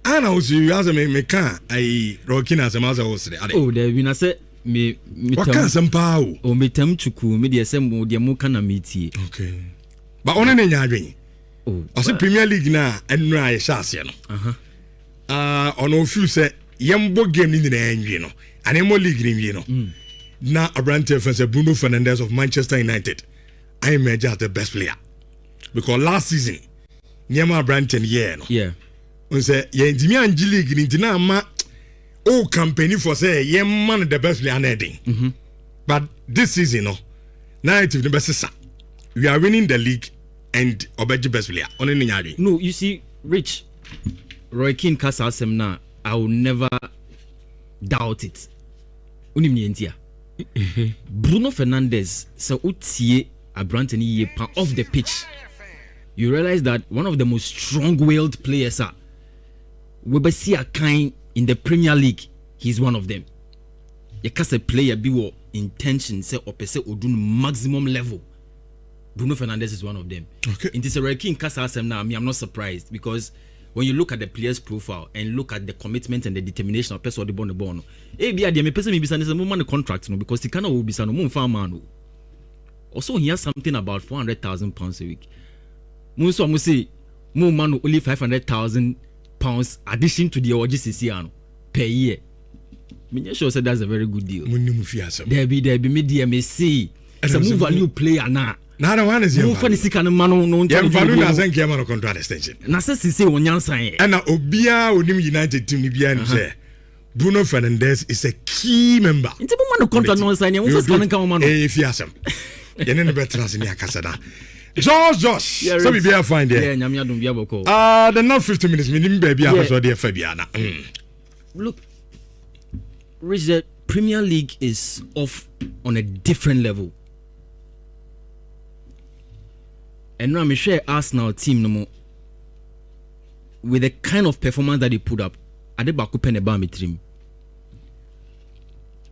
Ana was you as a mecha, I rocking as a mother was. Oh, there been a set me. What can some power? Oh, me tem chuku, me the assemble, the mukana meaty. Okay. But on any yarding. Oh, I said Premier League now, and I shall. On a few say, Yambo game in the end, you know, and a more league, you know. Now a brand difference, Bruno Fernandes of Manchester United. I imagine the best player. Because last season, Nyama Branton, yeah. We say, Jimmy and League in Dinama, oh, company for say, man, the best player heading. But this season, no, now it's the best. We are winning the league and Obeji best player. No, you see, Rich, Roy Keane Casa Semna, I will never doubt it. Bruno Fernandes, so utie a Branton off the pitch. You realize that one of the most strong-willed players are we see a kind in the Premier League. He's one of them. You can't say player be intention say or say or do maximum level. Bruno Fernandes is one of them. Okay. It is a ranking Casa now. I'm not surprised because when you look at the player's profile and look at the commitment and the determination of person the born, me person me business man contract no because he cannot be no farm man. Also he has something about £400,000 a week. Munso amusi mo man only £500,000 addition to the OGCC per year. Me sure say that's a very good deal. There be me DMC as a more value player now. Now the one is your value no contract extension. Na say won yansan. And na obia onim United team ni bia say Bruno Fernandes is a key member. Nti mo man contract no sign, won first kan man. Fiasem. Ye ne be trans ni akasa da. Josh. So we be find there. Yeah, nyame adom bia boko. The not 50 minutes minim baby afaso there fa bia na. Look, Rich, the Premier League is off on a different level. And now I'm sure Arsenal team no more with the kind of performance that they put up.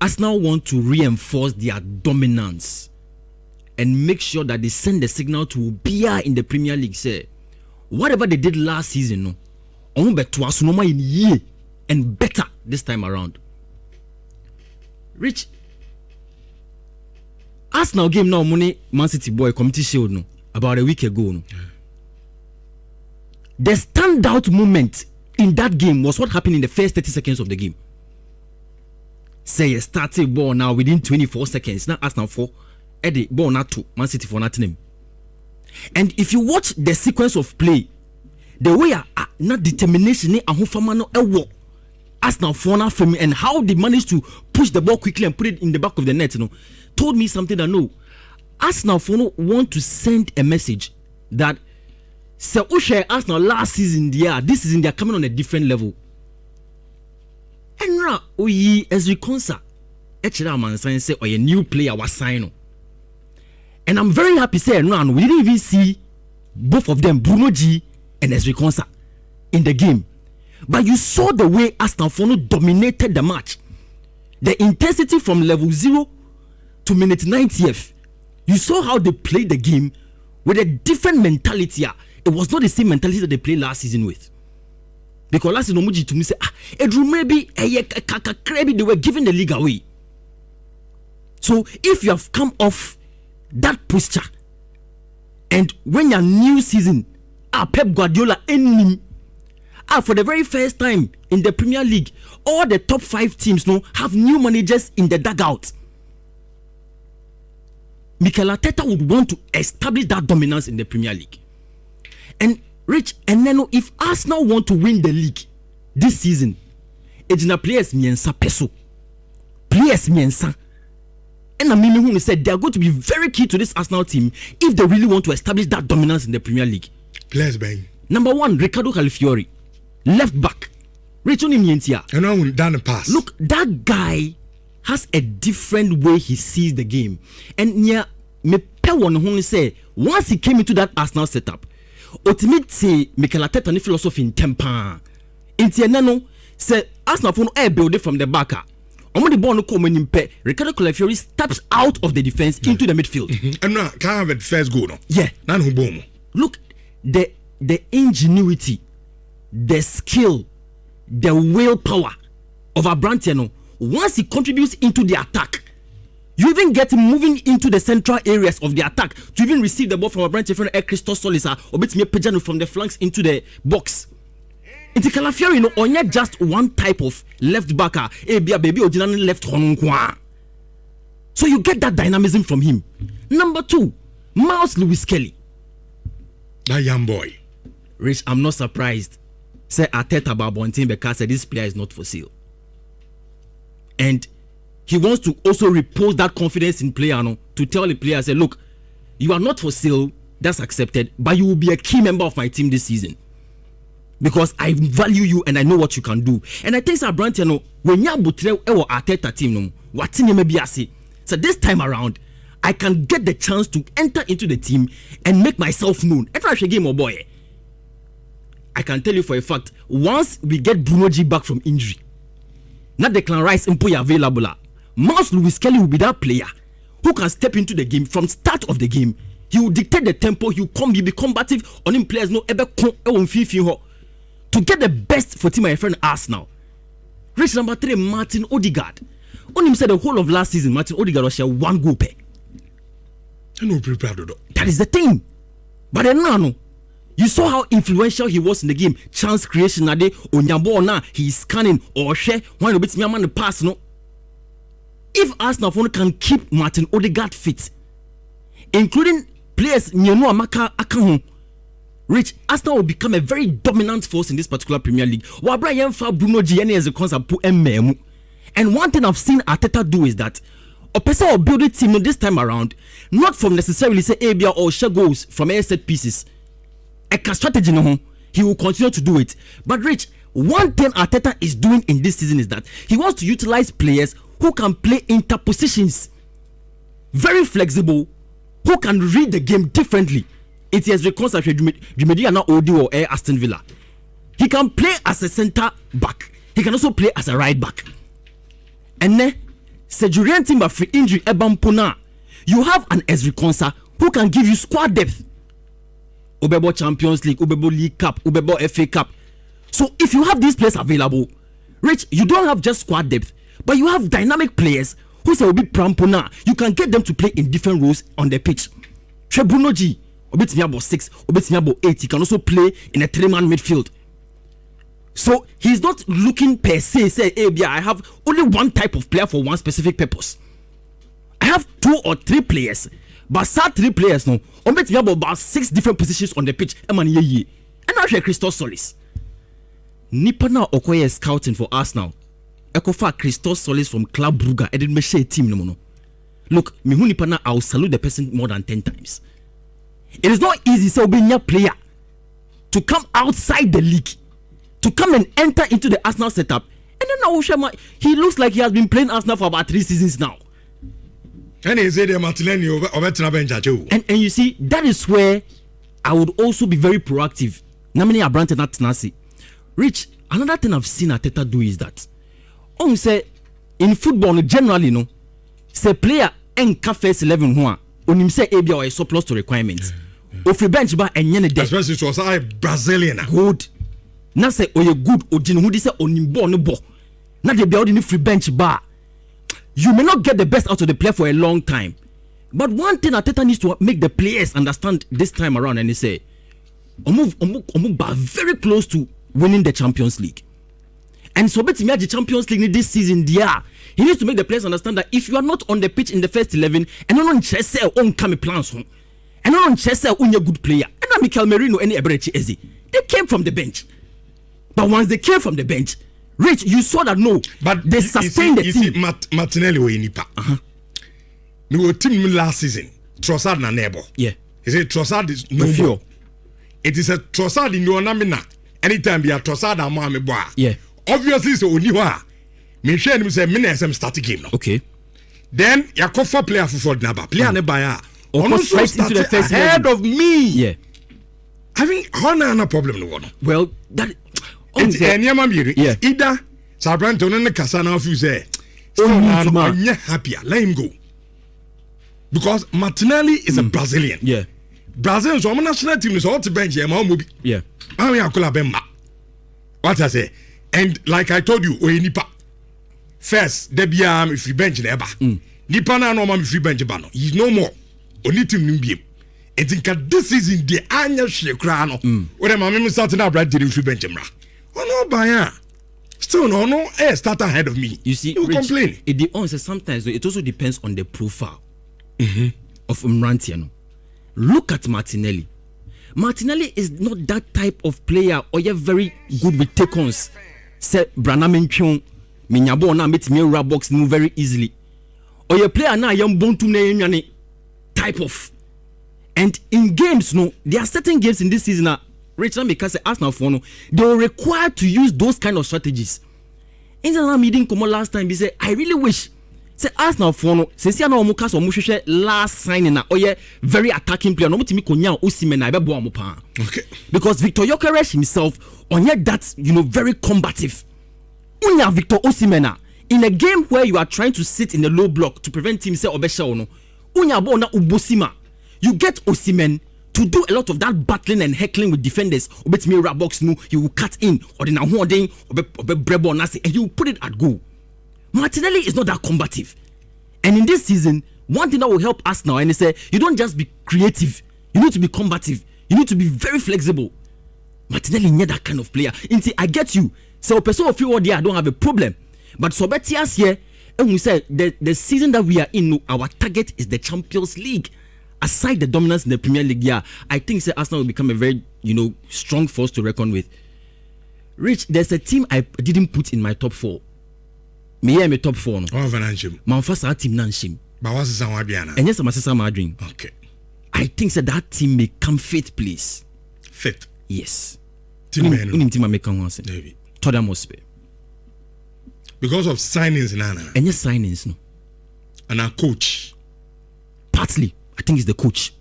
Arsenal want to reinforce their dominance and make sure that they send the signal to Bia in the Premier League. Say whatever they did last season, no, on bet to us no in year and better this time around. Rich, Arsenal game now money Man City boy committee shield no. About a week ago. No? The standout moment in that game was what happened in the first 30 seconds of the game. Say a starting ball now within 24 seconds. Now Arsenal 4, Eddie ball not 2, Man City for nothing. And if you watch the sequence of play, the way not determination and Hufamano Ewo Arsenal 4 now from and how they managed to push the ball quickly and put it in the back of the net, told me something that no. Arsenal want to send a message that Arsenal last season this season they are coming on a different level. And now as we concert say a new player was signed. And I'm very happy say now we didn't even see both of them, Bruno G and Ezri Konsa, in the game. But you saw the way Arsenal dominated the match. The intensity from level 0 to minute 90th. You saw how they played the game with a different mentality. It was not the same mentality that they played last season with. Because last season, to me say, maybe they were giving the league away. So if you have come off that posture, and when your new season, Pep Guardiola ending, for the very first time in the Premier League, all the top 5 teams have new managers in the dugout. Mikel Arteta would want to establish that dominance in the Premier League. And Rich, and then if Arsenal want to win the league this season, it's na players miensa peso. Players miensa. And Amimi said they are going to be very key to this Arsenal team if they really want to establish that dominance in the Premier League. Players bang. Number 1, Ricardo Calafiori, left back. Rich on Mientia. And now we done a pass. Look, that guy has a different way he sees the game. And yeah, me pe one who say once he came into that Arsenal setup, ultimately Mikel Arteta ni philosophy in temper. Intienano say Arsenal phone build it from the back. Omo the ball no come in pe. Ricardo Calafiori steps out of the defense into the midfield. And now can't have it first goal no. Yeah. Nan who boom. Look, the ingenuity, the skill, the willpower of Abrante, once he contributes into the attack, you even get him moving into the central areas of the attack to even receive the ball from Abrante from Christos Solis or bit me Pejano from the flanks into the box. It's Calafiori, only just one type of left backer, baby or left honquan. So you get that dynamism from him. Number 2, Miles Lewis Kelly. That young boy. Rich, I'm not surprised. Say Arteta about Bontin because this player is not for sale. And he wants to also repose that confidence in player to tell the player, say, look, you are not for sale, that's accepted, but you will be a key member of my team this season. Because I value you and I know what you can do. And I think Abrante, when you are Arteta team, what you may be asking. So this time around, I can get the chance to enter into the team and make myself known. Enter a game, boy. I can tell you for a fact, once we get Bruno G back from injury, not Declan Rice available, Miles Lewis Kelly will be that player who can step into the game from start of the game. He will dictate the tempo. He will be combative on him players. To get the best for team my friend Arsenal. Reach number 3, Martin Odegaard. On him said the whole of last season, Martin Odegaard was share 1 goal per. That is the thing. But then now, you saw how influential he was in the game. Chance creation, nade Onyambo na he is scanning or share when you beat me man the pass no. If Arsenal can keep Martin Odegaard fit, including players Nyenu Amaka Akahun, Rich, Arsenal will become a very dominant force in this particular Premier League. Brian Fa Bruno Gianni as a concept. And one thing I've seen Arteta do is that a person will build a team this time around, not from necessarily say Abia or share goals from air set pieces. A strategy, he will continue to do it. But Rich, one thing Arteta is doing in this season is that he wants to utilize players who can play interpositions, very flexible, who can read the game differently. It is reconstructed Jumediana Odi or Air Aston Villa. He can play as a center back. He can also play as a right back. And then, Sejurian Timber free injury Ebampona. You have an Ezri Konsa who can give you squad depth. Ubebo Champions League, Ubebo League Cup, Ubebo FA Cup. So if you have these players available, Rich, you don't have just squad depth, but you have dynamic players who say will be Prampona. You can get them to play in different roles on the pitch. Bruno G, obetimi about 6, obetimi about 8. He can also play in a 3-man midfield. So he's not looking per se, say, hey, I have only one type of player for one specific purpose. I have 2 or 3 players, but sad 3 players no. Obetimi about 6 different positions on the pitch. And I share Christos Solis. Nipa na Okoye scouting for Arsenal. Ekofa Christos Solis from Club Brugge. I didn't make a team no. Look, me who nipa na I will salute the person more than 10 times. It is not easy so being a player to come outside the league, to come and enter into the Arsenal setup, and then he looks like he has been playing Arsenal for about 3 seasons now. And he said and you see, that is where I would also be very proactive. Namini Abrante not Nasi. Rich, another thing I've seen Arteta do is that say in football generally no, say player and first 11 who on him say ABA or a surplus to requirements. If you bench bar and yene de. Especially it was a Brazilian. Good. Now say oh you good or who say on him no bo. Now they be out in the free bench bar. You may not get the best out of the player for a long time. But one thing Arteta needs to make the players understand this time around, and they say Omu very close to winning the Champions League. And so bet me the Champions League this season there. He needs to make the players understand that if you are not on the pitch in the first 11 and not on Chelsea on come plans home and not on Chelsea on your good player and not Mikel Merino any Eberechi Eze, they came from the bench. But once they came from the bench, Rich, you saw that no, but they sustained the team. Martinelli we nipa. No team last season. Trossard na nebo. Yeah. He said Trossard is no more. It is a Trossard in your namina. Anytime be a Trossard and Mohamed Boa. Yeah. Obviously, so Oniwa. Me share him say minutes some start game no. Okay. Then Yakofa player for Naba. Player ne buyer. Almost right into the first ahead of me. Yeah. I think no problem no one. Well, that it's either Sabranto and Casana few say I'm happier. Let him go. Because Martinelli is a Brazilian. Yeah. Brazil so national team is all to bench him. Yeah. I mean Akula Bemba. What I say? And like I told you, Oyenipa. First, Debiam if you bench never. Nipa na no ma free bench ba no. He's no more. Only team nimbi. And think this season the anya shekra no. When my mama starting up right free bench mra. Oh no buy. Still no start ahead of me. You see, you Rich, complain. It sometimes it also depends on the profile of Mrantiano. Look at Martinelli. Martinelli is not that type of player or you're very good with take-ons. Say Branham Chong, Minyabo na meet me box move very easily. Or your player na young Bontu type of. And in games, no, there are certain games in this season Rich, because Arsenal for no, they were required to use those kind of strategies. In the meeting come last time, they say, I really wish. Say Arsenal for no, since you know Mukas or Mushe last signing na oye very attacking player. No mutimi konya Osimhen na bebo amopa. Okay. Because Victor Gyökeres himself, onye that very combative. Unya Victor Osimhen in a game where you are trying to sit in a low block to prevent him say obesha no. Unya bo na ubosima. You get Osimhen to do a lot of that battling and heckling with defenders. Obetimi ra box no, you will cut in or the na holding obe brebo nasi and you put it at goal. Martinelli is not that combative. And in this season, one thing that will help us now, and they say, you don't just be creative, you need to be combative, you need to be very flexible. Martinelli is that kind of player. I get you. So, person of you all there, I don't have a problem. But so Betias here, and we say the season that we are in, our target is the Champions League. Aside the dominance in the Premier League, yeah, I think say Arsenal will become a very, strong force to reckon with. Rich, there's a team I didn't put in my top 4. Me top 4 no. Oh, financial. Man first team nanshim. But what's the sound Biana? And yes, my sister Madrin. Okay. I think that team may come fifth place. Fifth. Yes. Team may come once. Tottenham Hotspur. Because of signings, Nana. And yes, signings no. And our coach. Partly, I think it's the coach.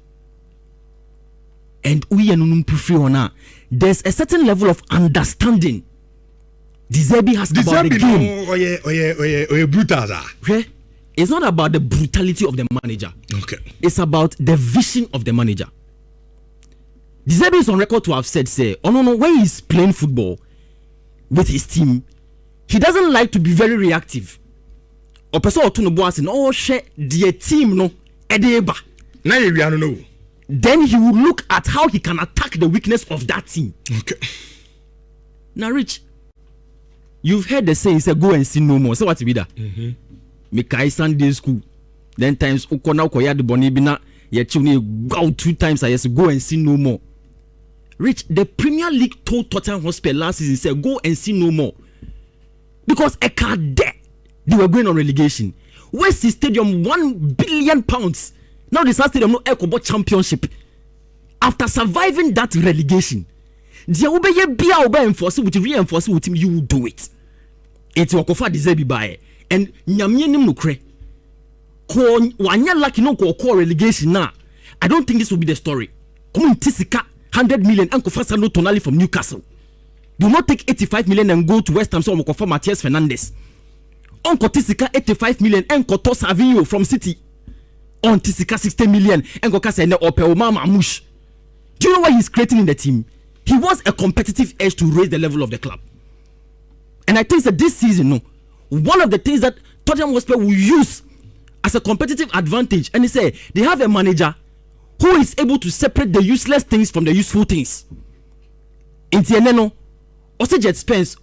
And we are there's a certain level of understanding Deserbi has about the game. Brutal. It's not about the brutality of the manager. Okay. It's about the vision of the manager. Deserbi is on record to have said, when he's playing football with his team, he doesn't like to be very reactive. Or person or two no share the team no edeba. Now you don't know. Then he will look at how he can attack the weakness of that team. Okay. Now, Rich, you've heard the saying, say go and sin no more. So what be that? Mekai Sunday school. Then times ukona ukoya de boni bina ye chuni go 2 times I yes go and sin no more. Rich, the Premier League told Tottenham Hotspur last season say go and sin no more. Because a card there they were going on relegation. West Stadium £1 billion. Now the stadium no Ecobo Championship. After surviving that relegation, the obeye bia obe enforce with reinforce with him, you will do it. It's wakofa Deserbi bae. And nyamye nim nukre. Ko wanya lucky no ko relegation na. I don't think this will be the story. Come in Tisika 100 million and kofa Sandro Tonali from Newcastle. Do not take 85 million and go to West Ham so kofa Matthias Fernandes. Onko Tisika 85 million and koto Savinho from City. On Tisika 60 million and go kase ne ope Omama Mush. Do you know what he's creating in the team? He wants a competitive edge to raise the level of the club. And I think that this season, one of the things that Tottenham Hotspur will use as a competitive advantage, and he say they have a manager who is able to separate the useless things from the useful things. In Tieneno, also Jet Spence,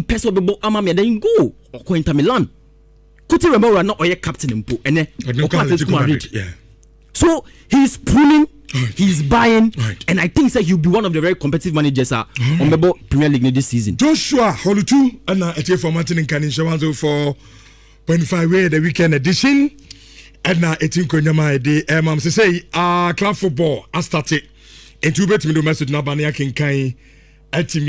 peso bebo amame then go or Inter Milan. Kuti remember not oye captain impo ene. Yeah. So he's pruning. Right. He's buying, right. And I think that he'll be one of the very competitive managers on the Premier League this season. Joshua Holutu and a for Martin and Canin Shawanzo for 25 way the weekend edition. And now 18 Konyama de Mam say club football I started. And 2 bet me do message Nabania King Kai at